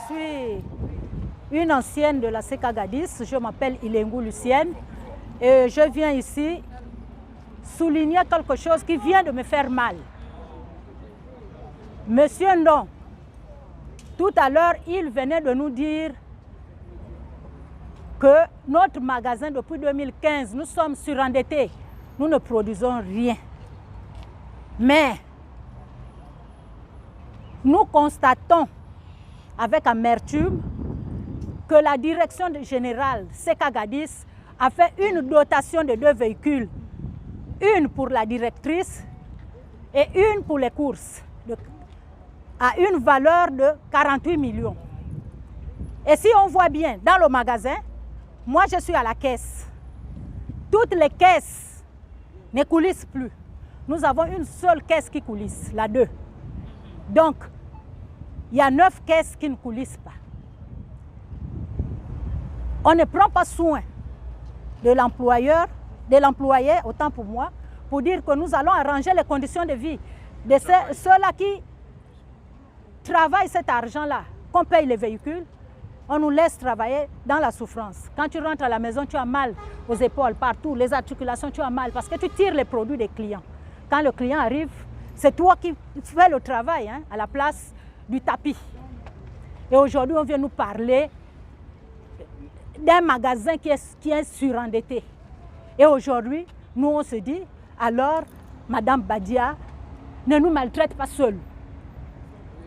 suis une ancienne de la SEC Agadis, je m'appelle Ilengou Lucienne et je viens ici souligner quelque chose qui vient de me faire mal. Monsieur Ndong, tout à l'heure, il venait de nous dire que notre magasin, depuis 2015, nous sommes surendettés. Nous ne produisons rien. Mais nous constatons avec amertume que la direction générale SEC Agadis a fait une dotation de 2 véhicules. Une pour la directrice et une pour les courses, à une valeur de 48 millions. Et si on voit bien dans le magasin, moi je suis à la caisse. Toutes les caisses ne coulissent plus. Nous avons une seule caisse qui coulisse, la 2. Donc, il y a 9 caisses qui ne coulissent pas. On ne prend pas soin de l'employeur, de l'employé, autant pour moi, pour dire que nous allons arranger les conditions de vie de ceux-là qui travaillent cet argent-là, qu'on paye les véhicules, on nous laisse travailler dans la souffrance. Quand tu rentres à la maison, tu as mal aux épaules, partout, les articulations, tu as mal parce que tu tires les produits des clients. Quand le client arrive, c'est toi qui fais le travail à la place du tapis. Et aujourd'hui, on vient nous parler d'un magasin qui est surendetté. Et aujourd'hui, nous, on se dit, alors, Madame Badia ne nous maltraite pas seule.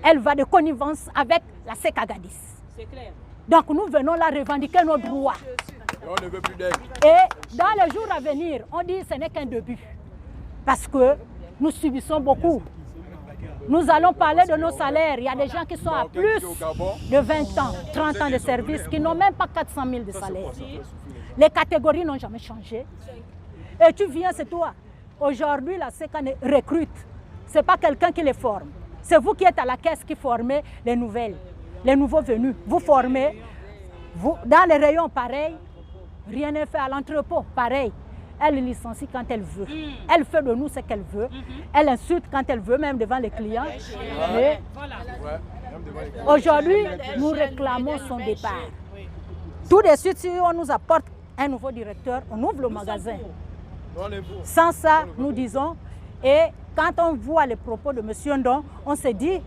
Elle va de connivence avec la SEC Agadis. C'est clair. Donc, nous venons là revendiquer nos droits. Et on ne veut plus d'aide. Et dans les jours à venir, on dit que ce n'est qu'un début. Parce que nous subissons beaucoup. Nous allons parler de nos salaires. Il y a des gens qui sont à plus de 20 ans, 30 ans de service, qui n'ont même pas 400 000 de salaire. Les catégories n'ont jamais changé. Et tu viens, c'est toi. Aujourd'hui, la SEC recrute. Ce n'est pas quelqu'un qui les forme. C'est vous qui êtes à la caisse qui formez les nouvelles, les nouveaux venus. Vous formez, vous, dans les rayons pareil, rien n'est fait à l'entrepôt, pareil. Elle licencie quand elle veut. Elle fait de nous ce qu'elle veut. Elle insulte quand elle veut, même devant les clients. Mais aujourd'hui, nous réclamons son départ. Tout de suite, si on nous apporte un nouveau directeur, on ouvre le magasin. Sans ça, nous disons, et quand on voit les propos de M. Ndong, on se dit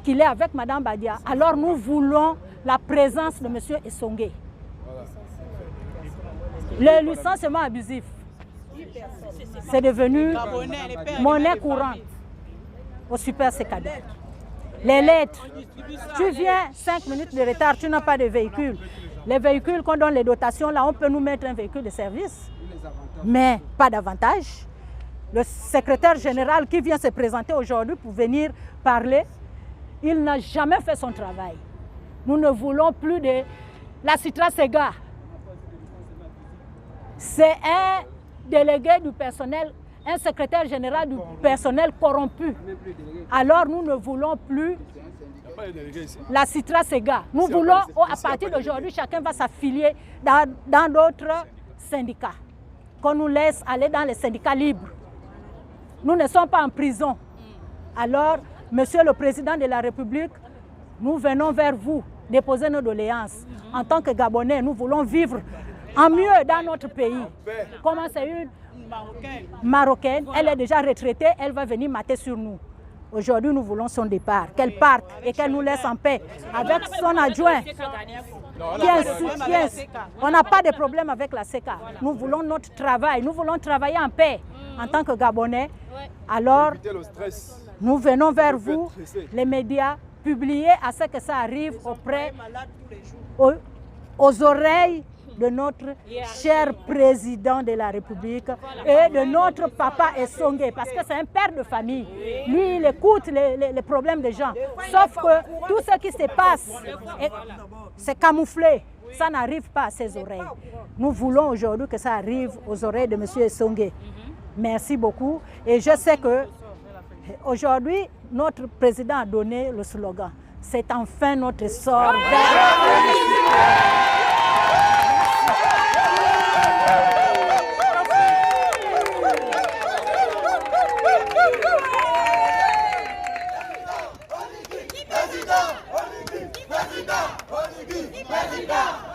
qu'il est avec Mme Badia. Alors nous voulons la présence de M. Essongé. Le licenciement abusif, c'est devenu monnaie courante au Super Secada. Les lettres, tu viens 5 minutes de retard, tu n'as pas de véhicule. Les véhicules qu'on donne les dotations, là, on peut nous mettre un véhicule de service, mais pas davantage. Le secrétaire général qui vient se présenter aujourd'hui pour venir parler, il n'a jamais fait son travail. Nous ne voulons plus de la Citra Sega. C'est un délégué du personnel, un secrétaire général du personnel corrompu. Alors nous ne voulons plus la Citra Sega. Nous voulons, à partir d'aujourd'hui, chacun va s'affilier dans d'autres syndicats. Qu'on nous laisse aller dans les syndicats libres. Nous ne sommes pas en prison. Alors, Monsieur le Président de la République, nous venons vers vous déposer nos doléances. En tant que Gabonais, nous voulons vivre en mieux dans notre pays. Comment c'est une Marocaine, elle est déjà retraitée, elle va venir mater sur nous. Aujourd'hui, nous voulons son départ, qu'elle parte et qu'elle nous laisse en paix avec son adjoint. On n'a pas de problème avec la SECA. Nous voulons notre travail, nous voulons travailler en paix en tant que Gabonais. Alors, nous venons vers vous, les médias, publier à ce que ça arrive aux oreilles de notre cher président de la République et de notre papa Essongé, parce que c'est un père de famille. Lui, il écoute les problèmes des gens. Sauf que tout ce qui se passe, c'est camouflé. Ça n'arrive pas à ses oreilles. Nous voulons aujourd'hui que ça arrive aux oreilles de M. Essongé. Merci beaucoup. Et je sais que aujourd'hui, notre président a donné le slogan. C'est enfin notre sort. Président Président